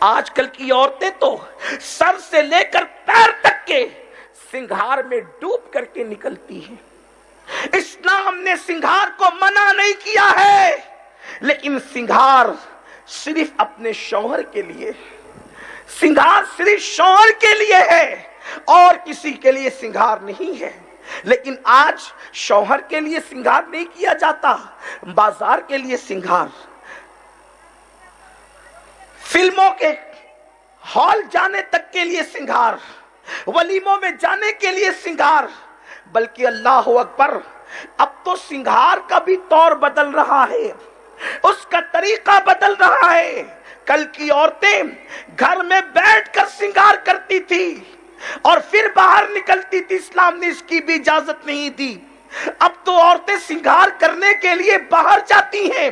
آج کل کی عورتیں تو سر سے لے کر پیر تک کے سنگھار میں ڈوب کر کے نکلتی ہیں. اسلام نے سنگھار کو منع نہیں کیا ہے، لیکن سنگھار صرف اپنے شوہر کے لیے، سنگھار صرف شوہر کے لیے ہے اور کسی کے لیے سنگھار نہیں ہے. لیکن آج شوہر کے لیے سنگھار نہیں کیا جاتا، بازار کے لیے سنگھار، فلموں کے ہال جانے تک کے لیے سنگھار، ولیموں میں جانے کے لیے سنگھار. بلکہ اللہ اکبر، اب تو سنگھار کا بھی طور بدل رہا ہے، اس کا طریقہ بدل رہا ہے. کل کی عورتیں گھر میں بیٹھ کر سنگھار کرتی تھی اور پھر باہر نکلتی تھی، اسلام نے اس کی بھی اجازت نہیں دی. اب تو عورتیں سنگھار کرنے کے لیے باہر جاتی ہیں،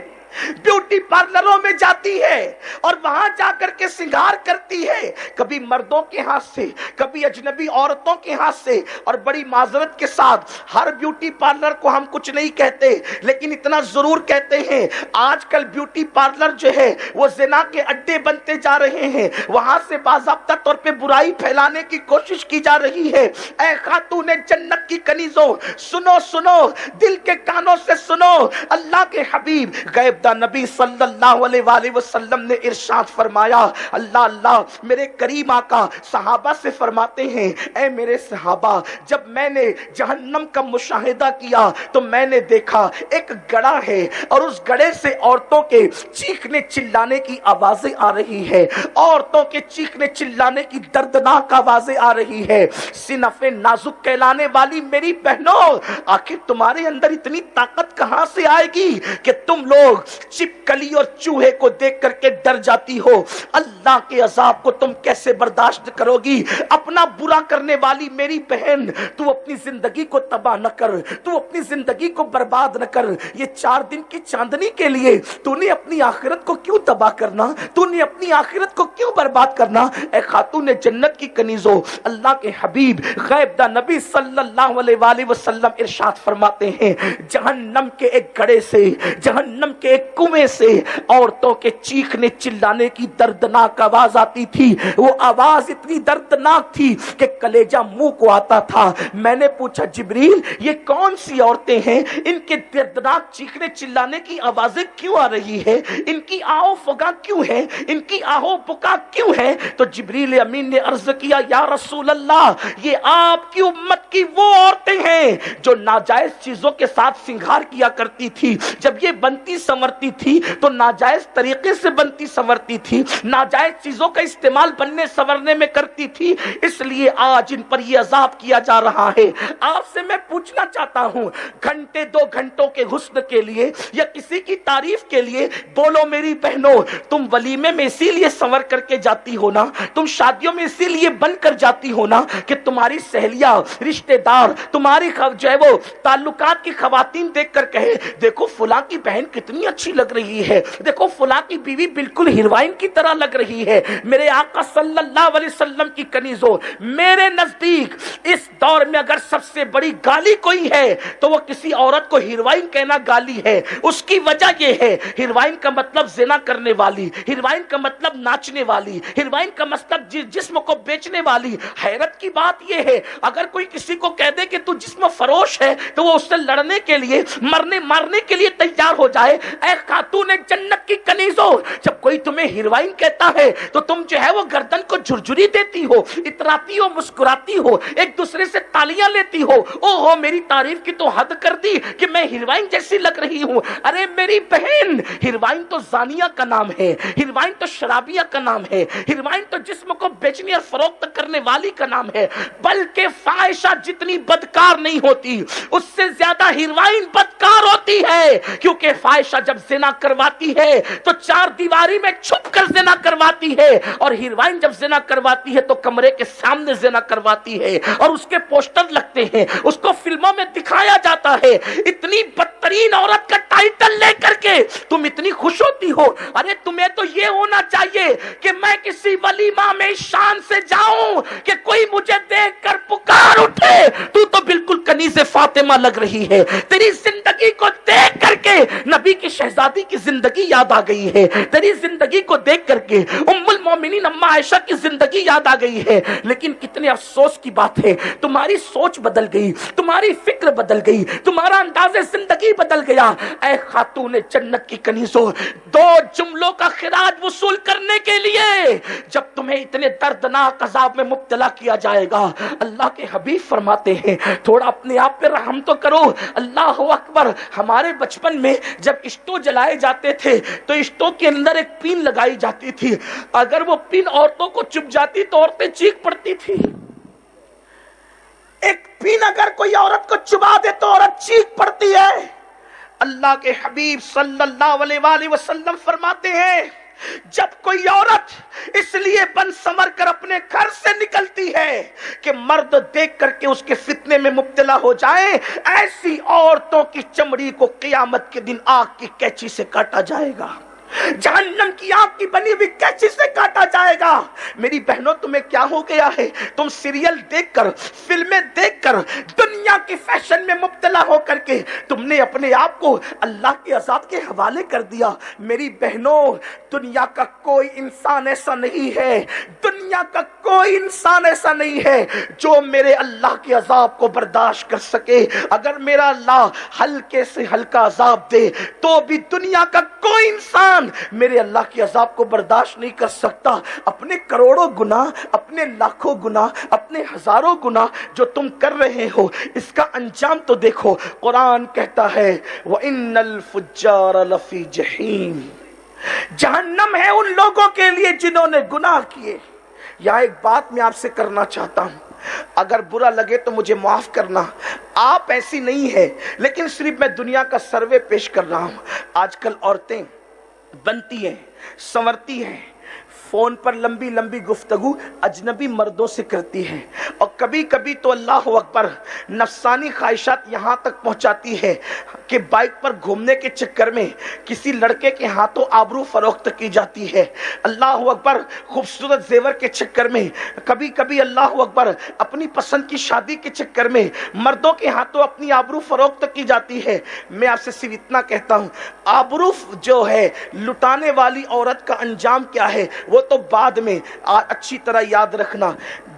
بیوٹی پارلروں میں جاتی ہے اور وہاں جا کر کے سنگھار کرتی ہے، کبھی مردوں کے ہاتھ سے، کبھی اجنبی عورتوں کے ہاتھ سے. اور بڑی معذرت کے ساتھ ہر بیوٹی پارلر کو ہم کچھ نہیں کہتے، لیکن اتنا ضرور کہتے ہیں آج کل بیوٹی پارلر جو ہے وہ زنا کے اڈے بنتے جا رہے ہیں، وہاں سے باضابطہ طور پہ برائی پھیلانے کی کوشش کی جا رہی ہے. اے خاتون جنت کی کنیزوں، سنو سنو، دل کے کانوں سے سنو. اللہ کے حبیب غیب نبی صلی اللہ علیہ وآلہ وسلم نے ارشاد فرمایا، اللہ اللہ میرے کریم آقا صحابہ سے فرماتے ہیں، اے میرے صحابہ، جب میں نے جہنم کا مشاہدہ کیا تو میں نے دیکھا ایک گڑھا ہے اور اس گڑھے سے عورتوں کے چیخنے چلانے کی آوازیں آ رہی ہے، عورتوں کے چیخنے چلانے کی دردناک آوازیں آ رہی ہے. صنف نازک کہلانے والی میری بہنوں، آخر تمہارے اندر اتنی طاقت کہاں سے آئے گی کہ تم لوگ چپکلی اور چوہے کو دیکھ کر کے ڈر جاتی ہو؟ اللہ کے عذاب کو تم کیسے برداشت کرو گی؟ اپنا برا کرنے والی میری بہن، تو اپنی زندگی کو تباہ نہ کر، تو اپنی زندگی کو برباد نہ کر. یہ 4 دن کی چاندنی کے لیے تو نے اپنی آخرت کو کیوں تباہ کرنا؟ تو نے اپنی آخرت کو کیوں برباد کرنا؟ اے خاتون جنت کی کنیزوں، اللہ کے حبیب غیب دا نبی صلی اللہ علیہ وآلہ وسلم ارشاد فرماتے ہیں، جہنم کے ایک گڑھے سے، جہنم کے ایک کنویں سے عورتوں کے چیخنے چلانے کی دردناک آواز آتی تھی. وہ آواز اتنی دردناک تھی کہ کلیجہ منہ کو آتا تھا. میں نے پوچھا جبریل یہ کون سی عورتیں ہیں؟ ان کے دردناک چیخنے چلانے کی آوازیں کیوں آ رہی ہے؟ ان کی آہو فغاں کیوں ہے؟ ان کی آہو بکا کیوں ہے؟ تو جبریل امین نے عرض کیا، یا رسول اللہ، یہ آپ کی امت کی وہ عورتیں ہیں جو ناجائز چیزوں کے ساتھ سنگھار کیا کرتی تھی. جب یہ بنتی سنورتی تھی تو ناجائز طریقے سے بنتی سنورتی تھی، ناجائز چیزوں کا استعمال بننے سنورنے میں کرتی تھی، اس لیے آج ان پر یہ عذاب کیا جا رہا ہے. آپ سے میں پوچھنا چاہتا ہوں، گھنٹے 2 گھنٹوں کے حسن کے لیے یا کسی کی تعریف کے لیے بولو میری بہنوں، تم ولیمے میں اسی لیے سنور کر کے جاتی ہو نا، تم شادیوں میں اسی لیے بن کر جاتی ہو نا کہ تمہاری سہیلیاں، رشتہ دار، تمہاری جو ہے وہ تعلقات کی خواتین دیکھ کر کہے دیکھو فلاں کی بہن کتنی اچھی لگ رہی ہے، دیکھو فلاں کی بیوی بالکل ہیروئن کی طرح لگ رہی ہے. میرے آقا صلی اللہ علیہ وسلم کی کنیزوں، میرے نزدیک اس دور میں اگر سب سے بڑی گالی کوئی ہے تو وہ کسی عورت کو ہیروئن کہنا گالی ہے. اس کی وجہ یہ ہے، ہیروئن کا مطلب زنا کرنے والی، ہیروئن کا مطلب ناچنے والی، ہیروئن کا مطلب جسم کو بیچنے والی. حیرت کی بات یہ ہے اگر کوئی کسی کو کہہ دے کہ تو جسم فروش ہے تو وہ اس سے لڑنے کے لیے، مارنے کے لیے تیار ہو جائے. اے خاتون جنت کی کنیزوں، جب کوئی تمہیں ہیروئن کہتا ہے تو تم جو ہے وہ گردن کو جھرجھری دیتی ہو، اتراتی ہو، مسکراتی ہو، ایک دوسرے سے تالیاں لیتی ہو. او ہو میری تعریف کی تو حد کر دی کہ میں ہیروئن جیسی لگ رہی ہوں. ارے میری بہن، ہیروئن تو زانیہ کا نام ہے، ہیروئن تو شرابیہ کا نام ہے، ہیروئن تو جسم کو بیچنے اور فروخت کرنے والی کا نام ہے. بلکہ فاحشہ جتنی بدکار نہیں ہوتی اس سے زیادہ ہیروئن بدکار ہوتی ہے، کیونکہ فاحشہ جب زنا کرواتی ہے تو 4 دیواری میں چھپ کر زنا کرواتی ہے، اور ہیروئن جب زنا کرواتی ہے تو کمرے کے سامنے زنا کرواتی ہے اور اس کے پوسٹر لگتے ہیں، اس کو فلموں میں دکھایا جاتا ہے. اتنی بدترین عورت کا ٹائٹل لے کر کے تم اتنی خوش ہوتی ہو. ارے تمہیں تو یہ ہونا چاہیے کہ میں کسی ولیمہ میں شان سے جاؤں کہ کوئی مجھے دیکھ کر پکار اٹھے تو بالکل کنیز فاطمہ لگ رہی ہے. تیری زندگی کو دیکھ کر کے نبی کی شہزادی کی زندگی یاد آ گئی ہے. تیری زندگی کو دیکھ کر کے ام المومنین اما عائشہ کی زندگی یاد آ گئی ہے، لیکن کتنے افسوس کی بات ہے تمہاری سوچ بدل گئی، تمہاری فکر بدل گئی، تمہارا انداز زندگی بدل گیا۔ اے خاتون جنت کی کنیزوں، دو جملوں کا خراج وصول کرنے کے لیے جب تمہیں اتنے دردناک عذاب میں مبتلا کیا جائے گا، اللہ کے حبیب فرماتے ہیں تھوڑا اپنے آپ پہ رحم تو کرو۔ اللہ اکبر، ہمارے بچپن میں جب اسٹو جلائے جاتے تھے تو اسٹو کے اندر ایک پین لگائی جاتی تھی، اگر وہ پین عورتوں کو چبھ جاتی تو عورتیں چیخ پڑتی تھی۔ ایک پین اگر کوئی عورت کو چبا دے تو عورت چیخ پڑتی ہے۔ اللہ کے حبیب صلی اللہ علیہ وآلہ وسلم فرماتے ہیں جب کوئی عورت اس لیے بن سمر کر اپنے گھر سے نکلتی ہے کہ مرد دیکھ کر کے اس کے فتنے میں مبتلا ہو جائے، ایسی عورتوں کی چمڑی کو قیامت کے دن آگ کی کینچی سے کاٹا جائے گا، جہنم کی آگ کی بنی ہوئی کینچی سے کاٹا جائے گا۔ میری بہنوں تمہیں کیا ہو گیا ہے؟ تم سیریل دیکھ کر، فلمیں دیکھ کر، دنیا کی فیشن میں مبتلا ہو کر کے تم نے اپنے آپ کو اللہ کے عذاب کے حوالے کر دیا۔ میری بہنوں، دنیا کا کوئی انسان ایسا نہیں ہے، دنیا کا کوئی انسان ایسا نہیں ہے جو میرے اللہ کے عذاب کو برداشت کر سکے۔ اگر میرا اللہ ہلکے سے ہلکا عذاب دے تو بھی دنیا کا کوئی انسان میرے اللہ کے عذاب کو برداشت نہیں کر سکتا۔ اپنے کروڑوں گناہ، اپنے لاکھوں گناہ، اپنے ہزاروں گناہ جو تم کر رہے ہو، اس کا انجام تو دیکھو۔ قرآن کہتا ہے وَإِنَّ الْفُجَّارَ لَفِي جَحِيمٍ، جہنم ہے ان لوگوں کے لیے جنہوں نے گناہ کیے۔ یہاں ایک بات میں آپ سے کرنا چاہتا ہوں، اگر برا لگے تو مجھے معاف کرنا، آپ ایسی نہیں ہے، لیکن صرف میں دنیا کا سروے پیش کر رہا ہوں۔ آج کل عورتیں بنتی ہیں، سنورتی ہیں، فون پر لمبی لمبی گفتگو اجنبی مردوں سے کرتی ہے، اور کبھی کبھی تو اللہ اکبر نفسانی خواہشات یہاں تک پہنچاتی ہے کہ بائک پر گھومنے کے چکر میں کسی لڑکے کے ہاتھوں آبرو فروخت کی جاتی ہے۔ اللہ اکبر، خوبصورت زیور کے چکر میں، کبھی کبھی اللہ اکبر اپنی پسند کی شادی کے چکر میں مردوں کے ہاتھوں اپنی آبرو فروخت کی جاتی ہے۔ میں آپ سے صرف اتنا کہتا ہوں، آبرو جو ہے لٹانے والی عورت کا انجام کیا ہے وہ تو بعد میں اچھی طرح یاد رکھنا۔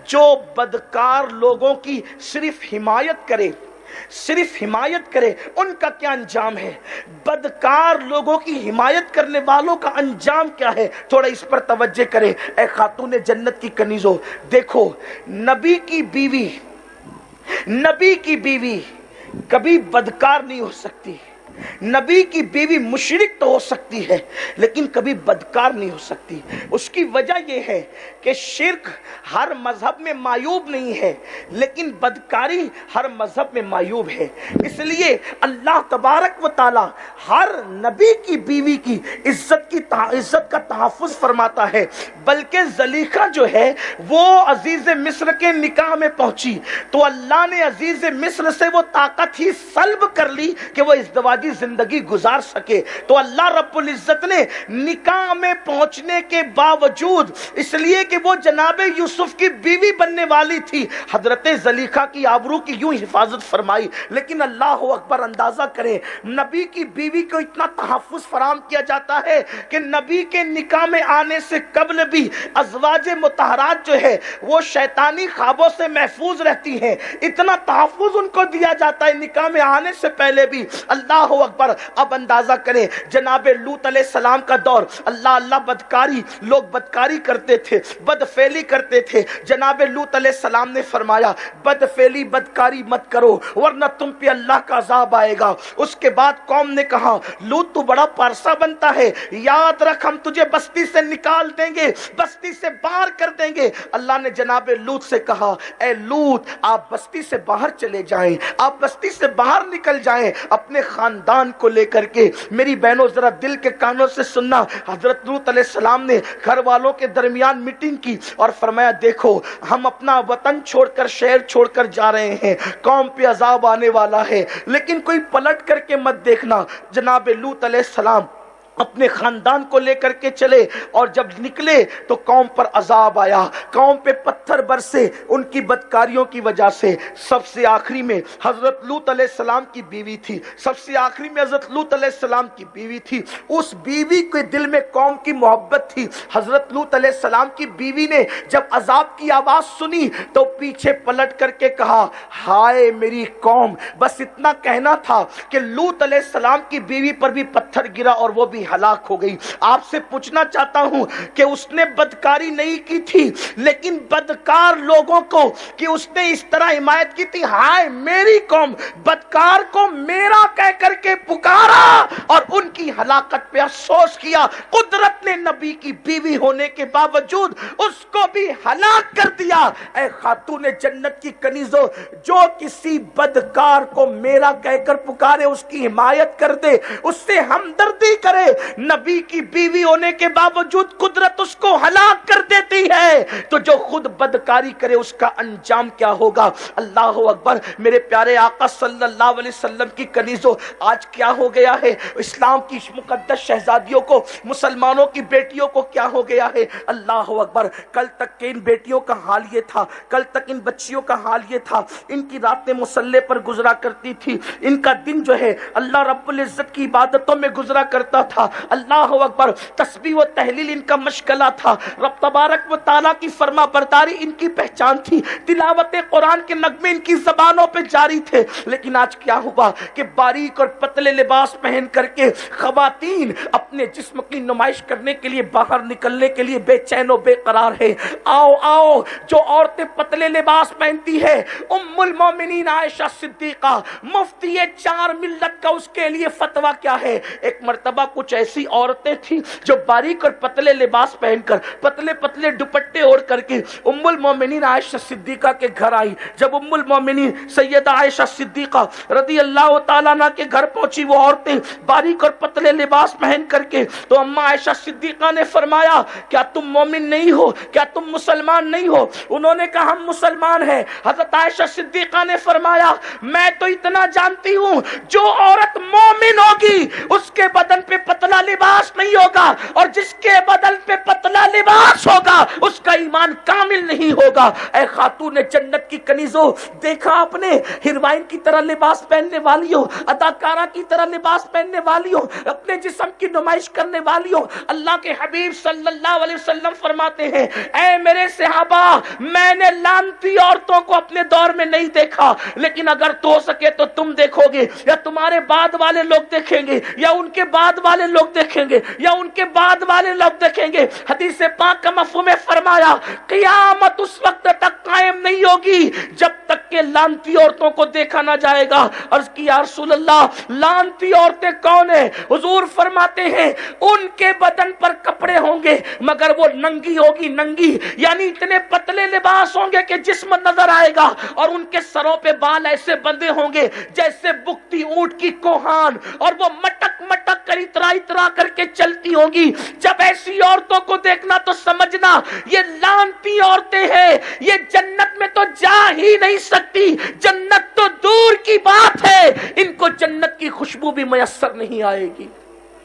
جو بدکار لوگوں کی صرف حمایت کرے، صرف حمایت کرے، ان کا کیا انجام ہے؟ بدکار لوگوں کی حمایت کرنے والوں کا انجام کیا ہے؟ تھوڑا اس پر توجہ کریں۔ اے خاتون جنت کی کنیزوں، دیکھو، نبی کی بیوی، نبی کی بیوی کبھی بدکار نہیں ہو سکتی۔ نبی کی بیوی مشرک تو ہو سکتی ہے لیکن کبھی بدکار نہیں ہو سکتی۔ اس کی وجہ یہ ہے کہ شرک ہر مذہب میں معیوب نہیں ہے، لیکن بدکاری ہر مذہب میں معیوب ہے۔ اس لیے اللہ تبارک و تعالی ہر نبی کی بیوی کی عزت کا تحفظ فرماتا ہے۔ بلکہ زلیخا جو ہے وہ عزیز مصر کے نکاح میں پہنچی تو اللہ نے عزیز مصر سے وہ طاقت ہی سلب کر لی کہ وہ ازدواجی زندگی گزار سکے۔ تو اللہ رب العزت نے نکاح میں پہنچنے کے باوجود، اس لیے کہ وہ جناب یوسف کی بیوی بننے والی تھی، حضرت زلیخا کی آبرو کی یوں حفاظت فرمائی۔ لیکن اللہ اکبر، اندازہ کریں، نبی کی بیوی کو اتنا تحفظ فراہم کیا جاتا ہے کہ نبی کے نکاح میں آنے سے قبل بھی ازواج مطہرات جو ہے وہ شیطانی خوابوں سے محفوظ رہتی ہیں۔ اتنا تحفظ ان کو دیا جاتا ہے نکاح میں آنے سے پہلے بھی۔ اللہ اکبر، اب اندازہ کریں جناب لوط علیہ السلام کا دور، اللہ بدکاری، لوگ بدکاری کرتے تھے، بدفعلی کرتے تھے۔ جناب لوط علیہ السلام نے فرمایا بدفعلی بدکاری مت کرو ورنہ تم پہ اللہ کا عذاب آئے گا۔ اس کے بعد قوم نے کہا لوط تو بڑا پارسا بنتا ہے، یاد رکھ ہم تجھے بستی سے نکال دیں گے، بستی سے باہر کر دیں گے۔ اللہ نے جناب لوط سے کہا اے لوط، آپ بستی سے باہر چلے جائیں، آپ بستی سے باہر نکل جائیں اپنے خاندان کو لے کر کے۔ میری بہنوں ذرا دل کے کانوں سے سننا، حضرت لوط علیہ السلام نے گھر والوں کے درمیان میٹنگ کی اور فرمایا دیکھو ہم اپنا وطن چھوڑ کر، شہر چھوڑ کر جا رہے ہیں، قوم پہ عذاب آنے والا ہے، لیکن کوئی پلٹ کر کے مت دیکھنا۔ جناب لوط علیہ السلام اپنے خاندان کو لے کر کے چلے، اور جب نکلے تو قوم پر عذاب آیا، قوم پہ پتھر برسے ان کی بدکاریوں کی وجہ سے۔ سب سے آخری میں حضرت لوط علیہ السلام کی بیوی تھی، سب سے آخری میں حضرت لوط علیہ السلام کی بیوی تھی، اس بیوی کے دل میں قوم کی محبت تھی۔ حضرت لوط علیہ السلام کی بیوی نے جب عذاب کی آواز سنی تو پیچھے پلٹ کر کے کہا ہائے میری قوم، بس اتنا کہنا تھا کہ لوط علیہ السلام کی بیوی پر بھی پتھر گرا اور وہ بھی ہلاک ہو گئی۔ آپ سے پوچھنا چاہتا ہوں کہ اس نے بدکاری نہیں کی تھی، لیکن بدکار لوگوں کو کہ اس نے اس طرح حمایت کی تھی، ہائے میری قوم، بدکار کو میرا کہہ کر کے پکارا اور ان کی ہلاکت پہ افسوس کیا۔ قدرت نے نبی کی بیوی ہونے کے باوجود اس کو بھی ہلاک کر دیا۔ اے خاتون جنت کی کنیزوں، جو کسی بدکار کو میرا کہہ کر پکارے اس کی حمایت کر دے، اس سے ہمدردی کرے، نبی کی بیوی ہونے کے باوجود قدرت اس کو ہلاک کر دیتی ہے، تو جو خود بدکاری کرے اس کا انجام کیا ہوگا؟ اللہ اکبر۔ میرے پیارے آقا صلی اللہ علیہ وسلم کی کنیزوں، آج کیا ہو گیا ہے؟ اسلام کی مقدس شہزادیوں کو، مسلمانوں کی بیٹیوں کو کیا ہو گیا ہے؟ اللہ اکبر۔ کل تک کے ان بیٹیوں کا حال یہ تھا، کل تک ان بچیوں کا حال یہ تھا، ان کی راتیں مصلے پر گزرا کرتی تھی، ان کا دن جو ہے اللہ رب العزت کی عبادتوں میں گزرا کرتا تھا۔ اللہ اکبر۔ تسبیح و تحلیل ان کا مشغلہ تھا، رب تبارک و تعالیٰ کی فرما برداری ان کی پہچان تھی، تلاوت قرآن کے نغمے ان کی زبانوں پہ جاری تھے۔ لیکن آج کیا ہوا کہ باریک اور پتلے لباس پہن کر کے خواتین اپنے جسم کی نمائش کرنے کے لیے باہر نکلنے کے لیے بے چین و بے قرار ہے۔ آؤ آؤ، جو عورتیں پتلے لباس پہنتی ہے، ام المومنین عائشہ صدیقہ، مفتی چار ملت کا اس کے لیے فتویٰ کیا ہے؟ ایک مرتبہ کچھ ایسی عورتیں تھیں جو باریک اور پتلے لباس پہن کر، پتلے پتلے دوپٹے اوڑھ کر کے ام المومنین عائشہ صدیقہ کے گھر آئی۔ جب ام المومنین سیدہ عائشہ صدیقہ رضی اللہ تعالیٰ عنہ کے گھر پہنچی وہ عورتیں باریک اور پتلے لباس پہن کر کے، تو اماں عائشہ صدیقہ نے فرمایا کیا تم مومن نہیں ہو؟ کیا تم مسلمان نہیں ہو؟ انہوں نے کہا ہم مسلمان ہیں۔ حضرت عائشہ صدیقہ نے فرمایا میں تو اتنا جانتی ہوں جو عورت مومن ہوگی اس کے بدن پہ پتلا لباس نہیں ہوگا، اور جس کے بدن پہ پتلا لباس ہوگا اس کا ایمان کامل نہیں ہوگا۔ اے خاتون جنت کی کنیزوں، دیکھا آپ نے ہیروئن کی طرح لباس پہننے والی ہو، اداکارہ کی طرح لباس پہننے والی ہو، اپنے جسم کی نمائش کرنے والی ہو۔ اللہ کے حبیب صلی اللہ علیہ وسلم فرماتے ہیں اے میرے صحابہ، میں نے لعنتی عورتوں کو اپنے دور میں نہیں دیکھا، لیکن اگر تو ہو سکے تو تم دیکھو گے، یا تمہارے بعد والے لوگ دیکھیں گے، یا ان کے بعد والے لوگ دیکھیں گے، یا ان کے بعد والے لوگ دیکھیں گے۔ حدیث پاک کا مفہوم فرمایا قیامت اس وقت تک قائم نہیں ہوگی جب تک کہ لعنتی عورتوں کو دیکھا نہ جائے گا۔ عرض کی یا رسول اللہ لعنتی عورتیں کون ہیں؟ حضور فرماتے ہیں ان کے بدن پر کپڑے ہوں گے مگر وہ ننگی ہوگی، ننگی یعنی اتنے پتلے لباس ہوں گے کہ جسم نظر آئے گا، اور ان کے سروں پہ بال ایسے بندے ہوں گے جیسے بکتی اونٹ کی کوہان، اور وہ مٹک مٹک کر اترا اترا کر کے چلتی ہوں گی۔ جب ایسی عورتوں کو دیکھنا تو سمجھنا یہ لعنتی عورتیں ہیں، یہ جنت میں تو جا ہی نہیں سکتی، جنت تو دور کی بات ہے، ان کو جنت کی خوشبو بھی میسر نہیں آئے گی۔